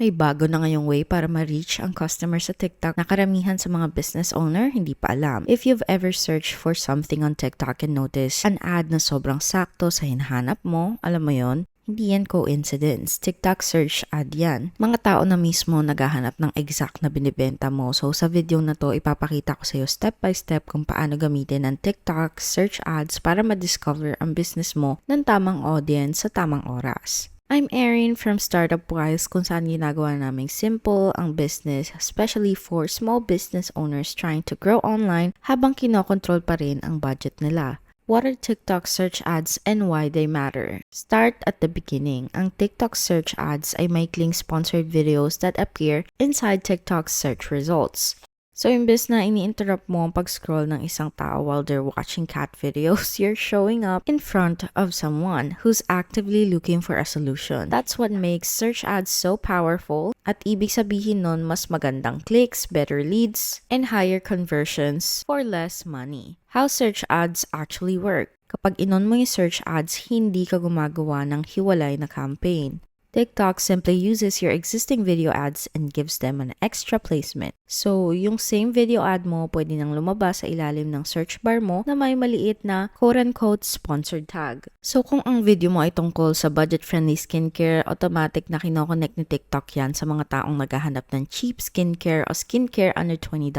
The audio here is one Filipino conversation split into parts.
May bago na ngayong way para ma-reach ang customer sa TikTok na karamihan sa mga business owner hindi pa alam. If you've ever searched for something on TikTok and notice an ad na sobrang sakto sa hinahanap mo, alam mo yon, hindi yan coincidence. TikTok search ad yan. Mga tao na mismo naghahanap ng exact na binibenta mo. So sa video na to, ipapakita ko sa iyo step by step kung paano gamitin ang TikTok search ads para ma-discover ang business mo ng tamang audience sa tamang oras. I'm Erin from Startup Wise kung saan ginagawa naming simple ang business, especially for small business owners trying to grow online habang kinokontrol pa rin ang budget nila. What are TikTok search ads and why they matter? Start at the beginning. Ang TikTok search ads ay maikling sponsored videos that appear inside TikTok's search results. So, imbes na ini-interrupt mo ang pag-scroll ng isang tao while they're watching cat videos, you're showing up in front of someone who's actively looking for a solution. That's what makes search ads so powerful at ibig sabihin nun mas magandang clicks, better leads, and higher conversions for less money. How search ads actually work? Kapag inon mo yung search ads, hindi ka gumagawa ng hiwalay na campaign. TikTok simply uses your existing video ads and gives them an extra placement. So, yung same video ad mo pwede nang lumabas sa ilalim ng search bar mo na may maliit na quote-unquote sponsored tag. So, kung ang video mo ay tungkol sa budget-friendly skincare, automatic na kinoconnect ni TikTok yan sa mga taong naghahanap ng cheap skincare o skincare under $20.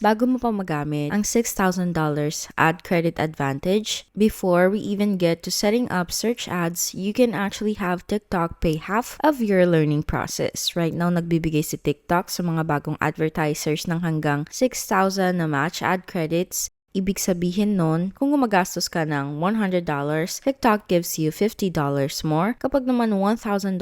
Bago mo pa magamit ang $6,000 ad credit advantage, before we even get to setting up search ads, you can actually have TikTok pay half of your learning process. Right now, nagbibigay si TikTok sa mga bagong advertisers ng hanggang 6,000 na match ad credits. Ibig sabihin nun, kung gumagastos ka ng $100, TikTok gives you $50 more. Kapag naman $1,000,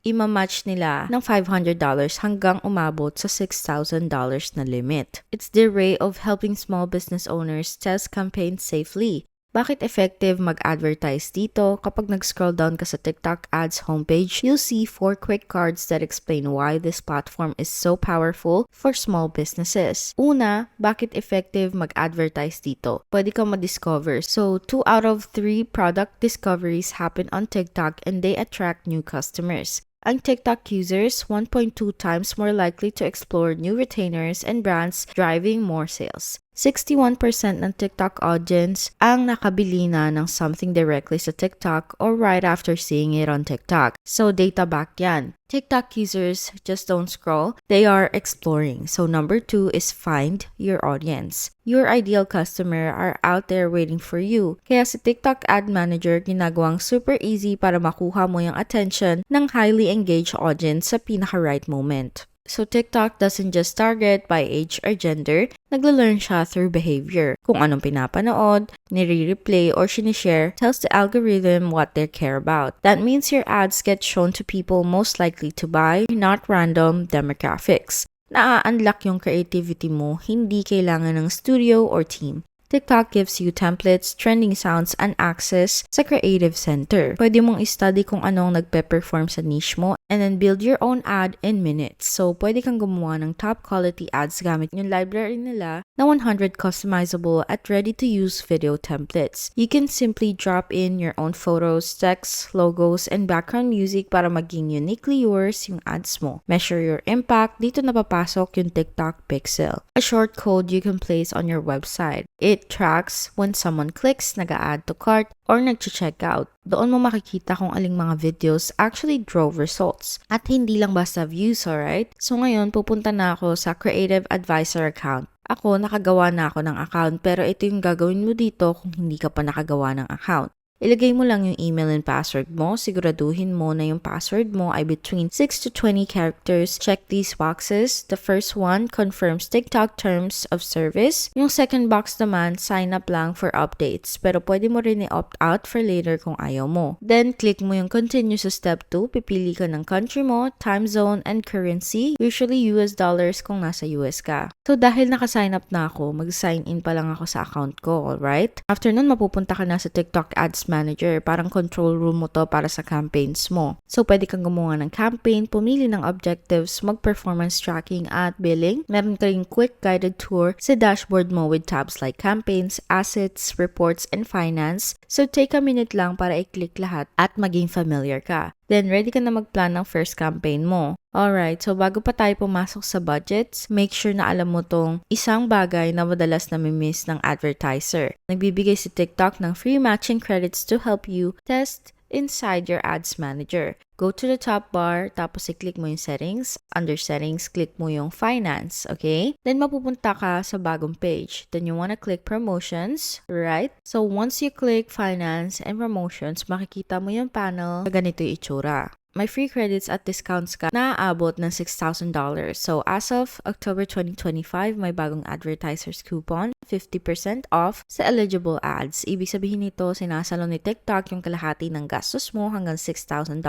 ima-match nila ng $500 hanggang umabot sa $6,000 na limit. It's their way of helping small business owners test campaigns safely. Bakit effective mag-advertise dito? Kapag nag-scroll down ka sa TikTok ads homepage, you'll see 4 quick cards that explain why this platform is so powerful for small businesses. Una, bakit effective mag-advertise dito? Pwede ka ma-discover. So, 2 out of 3 product discoveries happen on TikTok and they attract new customers. Ang TikTok users 1.2 times more likely to explore new retainers and brands, driving more sales. 61% ng TikTok audience ang nakabili na ng something directly sa TikTok or right after seeing it on TikTok. So, data back yan. TikTok users just don't scroll, they are exploring. So, number 2 is find your audience. Your ideal customer are out there waiting for you. Kaya si TikTok Ad Manager ginagawang super easy para makuha mo yung attention ng highly engaged audience sa pinaka-right moment. So, TikTok doesn't just target by age or gender, nagla-learn siya through behavior. Kung anong pinapanood, nire-replay, or sinishare tells the algorithm what they care about. That means your ads get shown to people most likely to buy, not random demographics. Naa-unlock yung creativity mo, hindi kailangan ng studio or team. TikTok gives you templates, trending sounds, and access sa Creative Center. Pwede mong i-study kung anong nagpe-perform sa niche mo and then build your own ad in minutes. So, pwede kang gumawa ng top quality ads gamit yung library nila na 100 customizable at ready-to-use video templates. You can simply drop in your own photos, text, logos, and background music para maging uniquely yours yung ads mo. Measure your impact. Dito napapasok yung TikTok Pixel, a short code you can place on your website. It tracks when someone clicks, nag-add to cart, or nag-check out. Doon mo makikita kung aling mga videos actually drove results. At hindi lang basta views, alright? So ngayon, pupunta na ako sa Creative Advisor account. Ako, nakagawa na ako ng account, pero ito yung gagawin mo dito kung hindi ka pa nakagawa ng account. Ilagay mo lang yung email and password mo. Siguraduhin mo na yung password mo ay between 6 to 20 characters. Check these boxes. The first one confirms TikTok terms of service. Yung second box naman, sign up lang for updates. Pero pwede mo rin i-opt out for later kung ayaw mo. Then, click mo yung continue sa step 2. Pipili ka ng country mo, time zone, and currency. Usually US dollars kung nasa US ka. So, dahil naka-sign up na ako, mag-sign in pa lang ako sa account ko, alright? After nun, mapupunta ka na sa TikTok Ads Manager. Parang control room mo to para sa campaigns mo. So, pwede kang gumawa ng campaign, pumili ng objectives, mag-performance tracking at billing. Meron ka ring quick guided tour sa dashboard mo with tabs like campaigns, assets, reports, and finance. So, take a minute lang para i-click lahat at maging familiar ka. then ready ka na magplan ng first campaign mo. Alright, so bago pa tayo pumasok sa budgets, make sure na alam mo tong isang bagay na madalas nami-miss ng advertiser. Nagbibigay si TikTok ng free matching credits to help you test inside your ads manager. Go to the top bar, tapos i-click mo yung settings. Under settings, click mo yung finance, okay? Then mapupunta ka sa bagong page. Then you wanna click promotions, right? So once you click finance and promotions, makikita mo yung panel na ganito yung itsura. May free credits at discounts ka na aabot ng $6,000. So as of October 2025, may bagong advertisers coupon, 50% off sa eligible ads. Ibig sabihin nito, sinasalo ni TikTok yung kalahati ng gastos mo hanggang $6,000.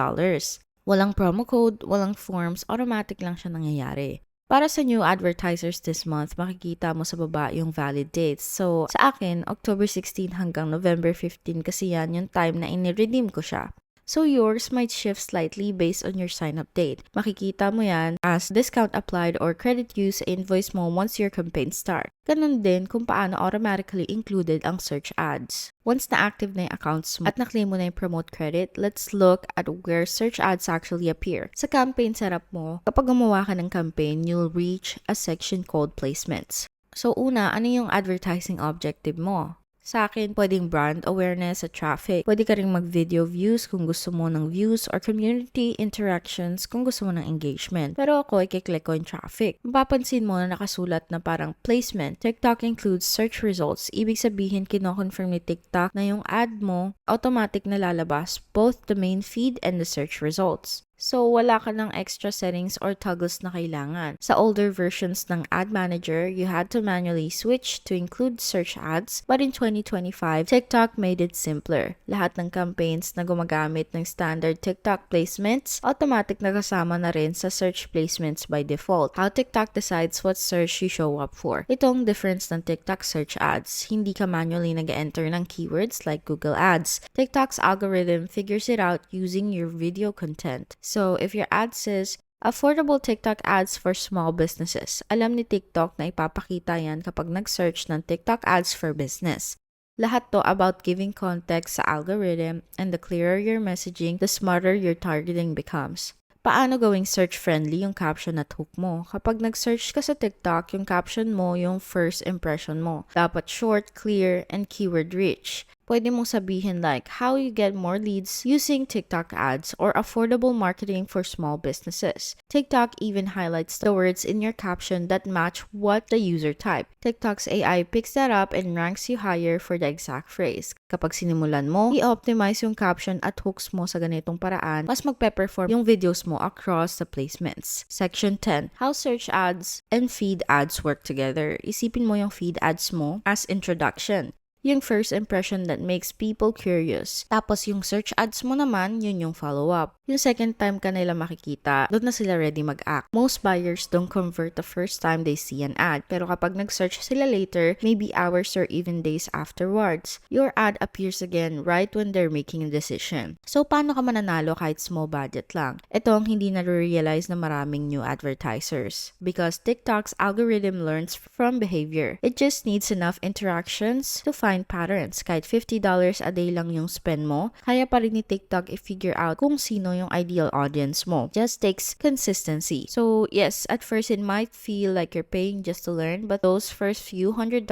Walang promo code, walang forms, automatic lang siya nangyayari. Para sa new advertisers this month, makikita mo sa baba yung valid dates. So sa akin, October 16 hanggang November 15 kasi yan yung time na ini-redeem ko siya. So yours might shift slightly based on your sign-up date. Makikita mo yan as discount applied or credit use sa invoice mo once your campaign start. Ganun din kung paano automatically included ang search ads. Once na-active na yung accounts mo at na-claim mo na yung promote credit, let's look at where search ads actually appear. Sa campaign setup mo, kapag gumawa ka ng campaign, you'll reach a section called placements. So una, ano yung advertising objective mo? Sa akin, pwedeng brand awareness at traffic. Pwede ka rin mag-video views kung gusto mo ng views or community interactions kung gusto mo ng engagement. Pero ako, i-click ko yung traffic. Mapapansin mo na nakasulat na parang placement. TikTok includes search results. Ibig sabihin, kino-confirm ni TikTok na yung ad mo automatic na lalabas both the main feed and the search results. So, wala ka ng extra settings or toggles na kailangan. Sa older versions ng Ad Manager, you had to manually switch to include search ads, but in 2025, TikTok made it simpler. Lahat ng campaigns na gumagamit ng standard TikTok placements, automatic na kasama na rin sa search placements by default. How TikTok decides what search you show up for. Itong difference ng TikTok search ads. Hindi ka manually nag-enter ng keywords like Google Ads. TikTok's algorithm figures it out using your video content. So, if your ad says, affordable TikTok ads for small businesses, alam ni TikTok na ipapakita yan kapag nag-search ng TikTok ads for business. Lahat to about giving context sa algorithm, and the clearer your messaging, the smarter your targeting becomes. Paano gawing search-friendly yung caption at hook mo? Kapag nag-search ka sa TikTok, yung caption mo yung first impression mo. Dapat short, clear, and keyword-rich. Pwede mong sabihin like, how you get more leads using TikTok ads or affordable marketing for small businesses. TikTok even highlights the words in your caption that match what the user typed. TikTok's AI picks that up and ranks you higher for the exact phrase. Kapag sinimulan mo, i-optimize yung caption at hooks mo sa ganitong paraan, mas magpe-perform yung videos mo across the placements. Section 10. How search ads and feed ads work together. Isipin mo yung feed ads mo as introduction. Yung first impression that makes people curious. Tapos yung search ads mo naman, yun yung follow-up. Yung second time ka nila makikita, doon na sila ready mag-act. Most buyers don't convert the first time they see an ad. Pero kapag nag-search sila later, maybe hours or even days afterwards, your ad appears again right when they're making a decision. So, paano ka mananalo kahit small budget lang? Ito ang hindi na-realize na maraming new advertisers. Because TikTok's algorithm learns from behavior. It just needs enough interactions to find patterns. Kahit $50 a day lang yung spend mo, kaya pa rin ni TikTok i-figure out kung sino yung ideal audience mo. Just takes consistency. So, yes, at first it might feel like you're paying just to learn, but those first few $100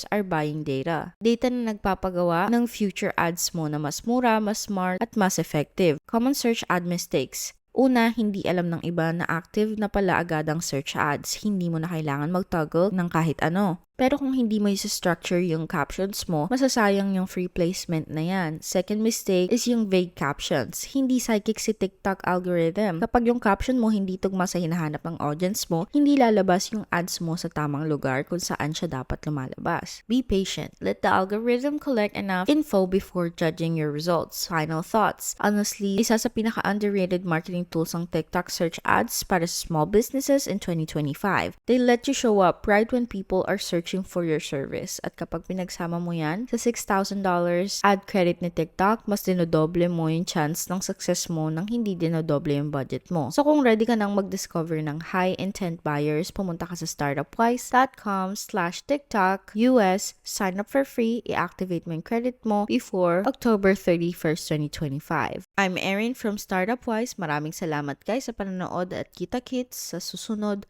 are buying data. Data na nagpapagawa ng future ads mo na mas mura, mas smart, at mas effective. Common search ad mistakes. Una, hindi alam ng iba na active na pala agad ang search ads. Hindi mo na kailangan mag-toggle ng kahit ano. Pero kung hindi mo i-structure yung captions mo, masasayang yung free placement na yan. Second mistake is yung vague captions. Hindi psychic si TikTok algorithm. Kapag yung caption mo hindi tugma sa hinahanap ng audience mo, hindi lalabas yung ads mo sa tamang lugar kung saan siya dapat lumalabas. Be patient. Let the algorithm collect enough info before judging your results. Final thoughts. Honestly, isa sa pinaka-underrated marketing tools ang TikTok search ads para sa small businesses in 2025. They let you show up right when people are searching searching for your service. At kapag pinagsama mo yan sa $6,000 ad credit ni TikTok, mas dinodoble mo yung chance ng success mo nang hindi dinodoble yung budget mo. So kung ready ka nang mag-discover ng high intent buyers, pumunta ka sa startupwise.com/TikTok US, sign up for free, i-activate mo yung credit mo before October 31st, 2025. I'm Erin from Startupwise. Maraming salamat guys sa panonood at kita-kits sa susunod.